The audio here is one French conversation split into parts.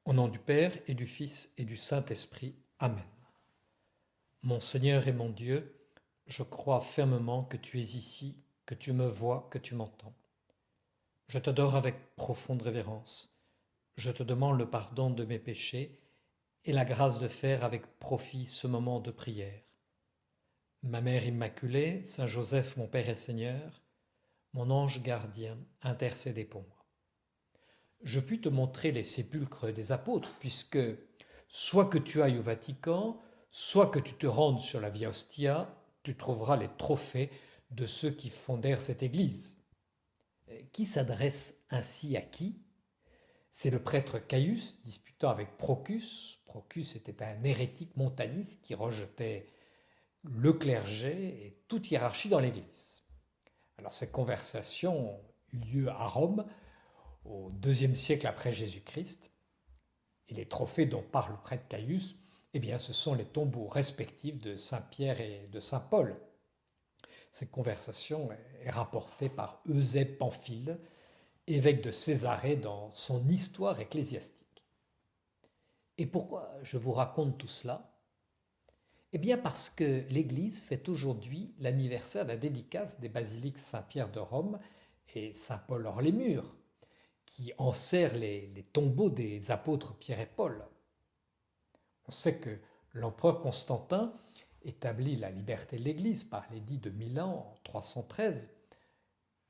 Au nom du Père et du Fils et du Saint-Esprit. Amen. Mon Seigneur et mon Dieu, je crois fermement que tu es ici, que tu me vois, que tu m'entends. Je t'adore avec profonde révérence. Je te demande le pardon de mes péchés et la grâce de faire avec profit ce moment de prière. Ma Mère Immaculée, Saint Joseph, mon Père et Seigneur, mon ange gardien, intercédez pour moi. Je puis te montrer les sépulcres des apôtres, puisque soit que tu ailles au Vatican, soit que tu te rendes sur la Via Ostia, tu trouveras les trophées de ceux qui fondèrent cette église. Qui s'adresse ainsi à qui? C'est le prêtre Caius disputant avec Procus. Procus était un hérétique montaniste qui rejetait le clergé et toute hiérarchie dans l'église. Alors ces conversations ont eu lieu à Rome au IIe siècle après Jésus-Christ. Et les trophées dont parle le prêtre Caius, eh bien, ce sont les tombeaux respectifs de Saint Pierre et de Saint Paul. Cette conversation est rapportée par Eusèbe Pamphile, évêque de Césarée, dans son Histoire ecclésiastique. Et pourquoi je vous raconte tout cela? Eh bien parce que l'Église fête aujourd'hui l'anniversaire de la dédicace des basiliques Saint-Pierre de Rome et Saint-Paul hors les murs, qui enserrent les tombeaux des apôtres Pierre et Paul. On sait que l'empereur Constantin établit la liberté de l'Église par l'édit de Milan en 313.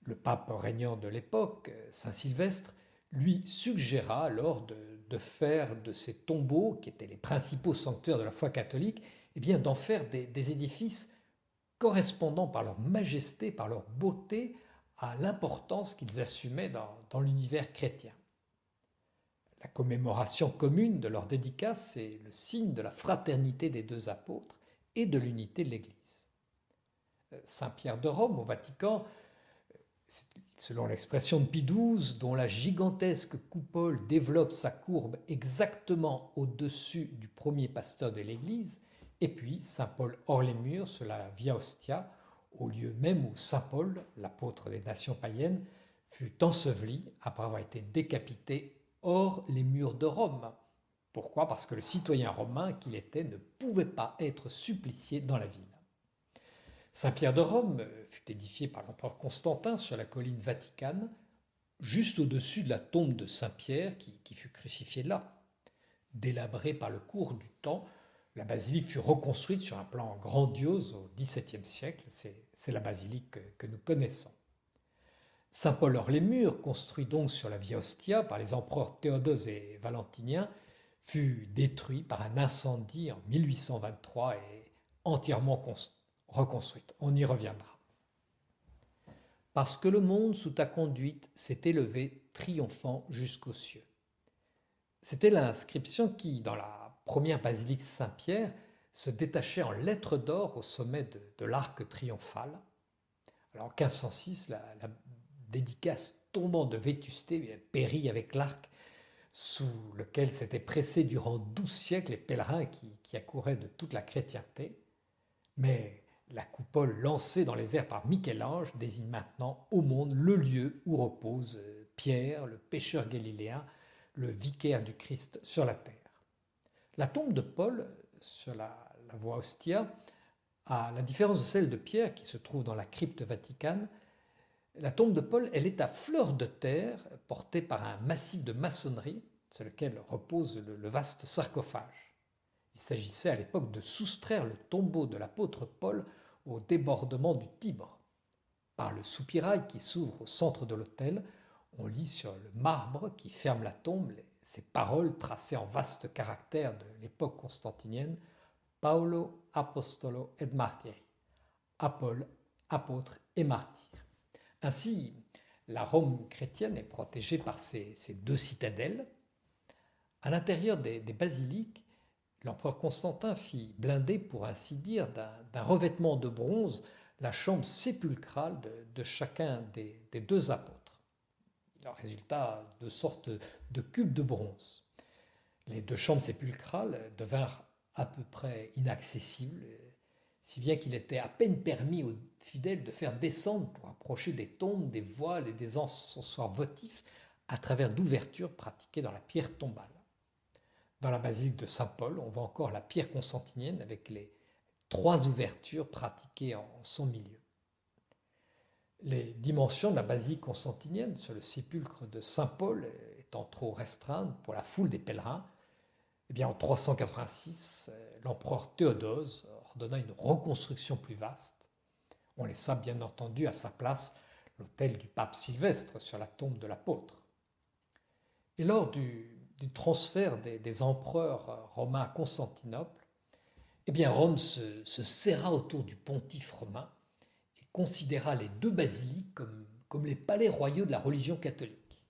Le pape régnant de l'époque, Saint Sylvestre, lui suggéra alors de faire de ces tombeaux, qui étaient les principaux sanctuaires de la foi catholique, eh bien d'en faire des édifices correspondant par leur majesté, par leur beauté, à l'importance qu'ils assumaient dans l'univers chrétien. La commémoration commune de leur dédicace est le signe de la fraternité des deux apôtres et de l'unité de l'Église. Saint Pierre de Rome, au Vatican, selon l'expression de Pie XII, dont la gigantesque coupole développe sa courbe exactement au-dessus du premier pasteur de l'Église, et puis Saint Paul hors les murs sur la Via Ostia, au lieu même où Saint Paul, l'apôtre des nations païennes, fut enseveli après avoir été décapité hors les murs de Rome. Pourquoi? Parce que le citoyen romain qu'il était ne pouvait pas être supplicié dans la ville. Saint-Pierre de Rome fut édifié par l'empereur Constantin sur la colline Vaticane, juste au-dessus de la tombe de Saint-Pierre qui fut crucifié là. Délabrée par le cours du temps, la basilique fut reconstruite sur un plan grandiose au XVIIe siècle. C'est la basilique que nous connaissons. Saint Paul hors les murs, construit donc sur la Via Ostia par les empereurs Théodose et Valentinien, fut détruit par un incendie en 1823 et entièrement reconstruite. On y reviendra. Parce que le monde sous ta conduite s'est élevé triomphant jusqu'aux cieux. C'était l'inscription qui, dans la première basilique Saint-Pierre, se détachait en lettres d'or au sommet de l'arc triomphal. Alors en 1506, la dédicace tombant de vétusté périt avec l'arc sous lequel s'étaient pressés durant 12 siècles les pèlerins qui accouraient de toute la chrétienté. Mais la coupole lancée dans les airs par Michel-Ange désigne maintenant au monde le lieu où repose Pierre, le pêcheur galiléen, le vicaire du Christ sur la terre. La tombe de Paul, sur la voie Ostia, à la différence de celle de Pierre qui se trouve dans la crypte vaticane, la tombe de Paul, elle est à fleur de terre, portée par un massif de maçonnerie sur lequel repose le vaste sarcophage. Il s'agissait à l'époque de soustraire le tombeau de l'apôtre Paul au débordement du Tibre. Par le soupirail qui s'ouvre au centre de l'autel, on lit sur le marbre qui ferme la tombe ces paroles tracées en vastes caractères de l'époque constantinienne: Paulo apostolo et martyri, Paul, apôtre et martyr. Ainsi, la Rome chrétienne est protégée par ces deux citadelles. À l'intérieur des basiliques, l'empereur Constantin fit blinder, pour ainsi dire, d'un revêtement de bronze la chambre sépulcrale de chacun des deux apôtres. Il en résulta de sortes de cubes de bronze. Les deux chambres sépulcrales devinrent à peu près inaccessibles, si bien qu'il était à peine permis aux fidèles de faire descendre pour approcher des tombes, des voiles et des encensoirs votifs à travers d'ouvertures pratiquées dans la pierre tombale. Dans la basilique de Saint-Paul, on voit encore la pierre constantinienne avec les 3 ouvertures pratiquées en son milieu. Les dimensions de la basilique constantinienne sur le sépulcre de Saint-Paul étant trop restreintes pour la foule des pèlerins, eh bien en 386, l'empereur Théodose ordonna une reconstruction plus vaste. On laissa bien entendu à sa place l'autel du pape Sylvestre sur la tombe de l'apôtre. Et lors du transfert des empereurs romains à Constantinople, eh bien Rome se serra autour du pontife romain et considéra les 2 basiliques comme les palais royaux de la religion catholique.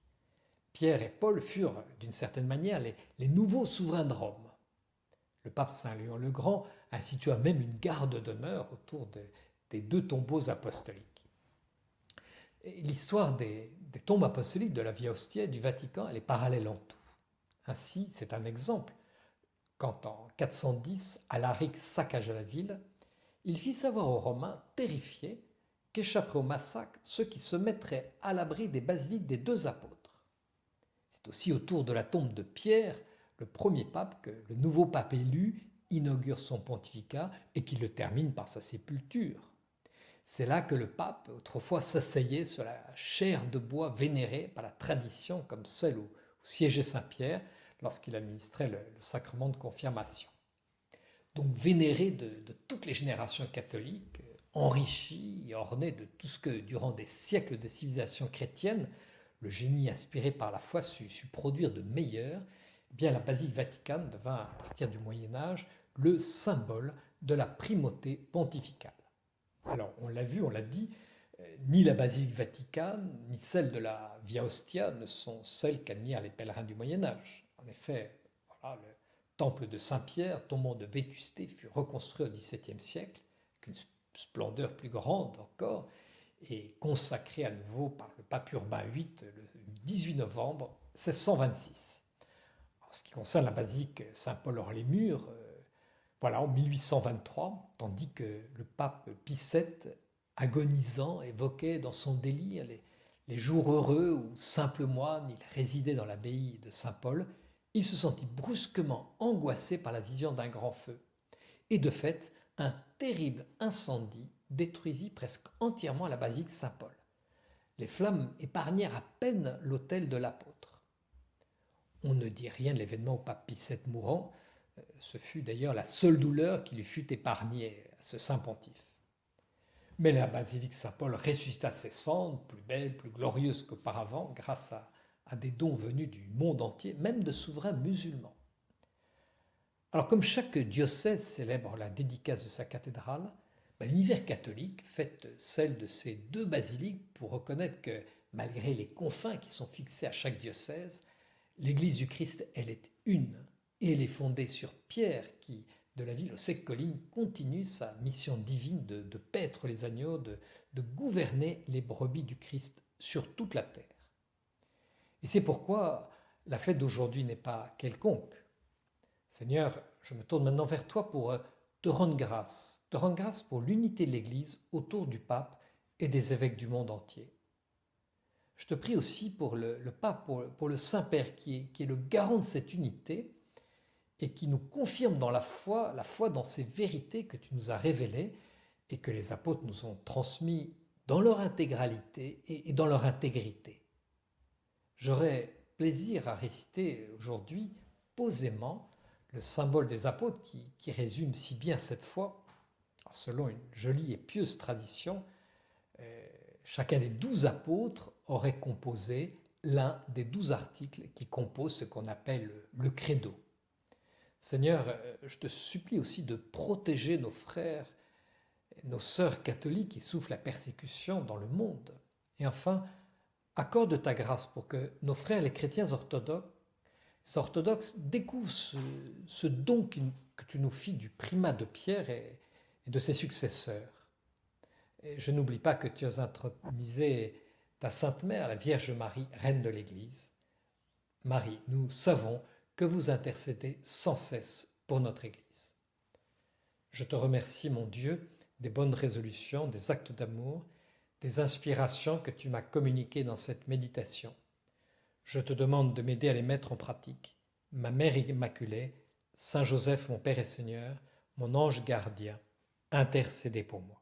Pierre et Paul furent, d'une certaine manière, les nouveaux souverains de Rome. Le pape Saint Léon le Grand institua même une garde d'honneur autour des 2 tombeaux apostoliques. L'histoire des tombes apostoliques de la Via Ostia et du Vatican, elle est parallèle en tout. Ainsi, c'est un exemple, quand en 410, Alaric saccagea la ville, il fit savoir aux Romains, terrifiés, qu'échapperaient au massacre ceux qui se mettraient à l'abri des basiliques des 2 apôtres. C'est aussi autour de la tombe de Pierre, le premier pape, que le nouveau pape élu inaugure son pontificat et qu'il le termine par sa sépulture. C'est là que le pape, autrefois, s'asseyait sur la chaire de bois vénérée par la tradition comme celle où siégeait Saint-Pierre lorsqu'il administrait le sacrement de confirmation. Donc vénéré de toutes les générations catholiques, enrichi et orné de tout ce que, durant des siècles de civilisation chrétienne, le génie inspiré par la foi sut produire de meilleur, eh bien la basilique vaticane devint, à partir du Moyen-Âge, le symbole de la primauté pontificale. Alors, on l'a vu, on l'a dit, ni la basilique vaticane, ni celle de la Via Ostia ne sont celles qu'admirent les pèlerins du Moyen-Âge. En effet, voilà, le temple de Saint-Pierre, tombant de vétusté, fut reconstruit au XVIIe siècle, avec une splendeur plus grande encore, et consacré à nouveau par le pape Urbain VIII le 18 novembre 1626. En ce qui concerne la basilique Saint-Paul-hors-les-Murs, voilà, en 1823, tandis que le pape Pie VII, agonisant, évoquait dans son délire les jours heureux où, simple moine, il résidait dans l'abbaye de Saint-Paul, il se sentit brusquement angoissé par la vision d'un grand feu. Et de fait, un terrible incendie détruisit presque entièrement la basilique Saint-Paul. Les flammes épargnèrent à peine l'autel de l'apôtre. On ne dit rien de l'événement au pape Pie VII mourant. Ce fut d'ailleurs la seule douleur qui lui fut épargnée à ce saint pontife. Mais la basilique Saint-Paul ressuscita de ses cendres, plus belle, plus glorieuse qu'auparavant, grâce à des dons venus du monde entier, même de souverains musulmans. Alors comme chaque diocèse célèbre la dédicace de sa cathédrale, l'univers catholique fête celle de ces 2 basiliques pour reconnaître que, malgré les confins qui sont fixés à chaque diocèse, l'Église du Christ, elle est une. Et elle est fondée sur Pierre qui, de la ville aux 7 collines, continue sa mission divine de paître les agneaux, de gouverner les brebis du Christ sur toute la terre. Et c'est pourquoi la fête d'aujourd'hui n'est pas quelconque. Seigneur, je me tourne maintenant vers toi pour te rendre grâce pour l'unité de l'Église autour du pape et des évêques du monde entier. Je te prie aussi pour le pape, pour le Saint-Père qui est le garant de cette unité, et qui nous confirme dans la foi dans ces vérités que tu nous as révélées et que les apôtres nous ont transmis dans leur intégralité et dans leur intégrité. J'aurais plaisir à réciter aujourd'hui posément le symbole des apôtres qui résume si bien cette foi. Alors, selon une jolie et pieuse tradition, chacun des 12 apôtres aurait composé l'un des 12 articles qui composent ce qu'on appelle le credo. Seigneur, je te supplie aussi de protéger nos frères, nos sœurs catholiques qui souffrent la persécution dans le monde. Et enfin, accorde ta grâce pour que nos frères les chrétiens orthodoxes découvrent ce don que tu nous fis du primat de Pierre et de ses successeurs. Et je n'oublie pas que tu as intronisé ta Sainte Mère, la Vierge Marie, Reine de l'Église. Marie, nous savons que vous intercédez sans cesse pour notre Église. Je te remercie, mon Dieu, des bonnes résolutions, des actes d'amour, des inspirations que tu m'as communiquées dans cette méditation. Je te demande de m'aider à les mettre en pratique ma Mère Immaculée, Saint Joseph mon Père et Seigneur, mon ange gardien, intercédez pour moi.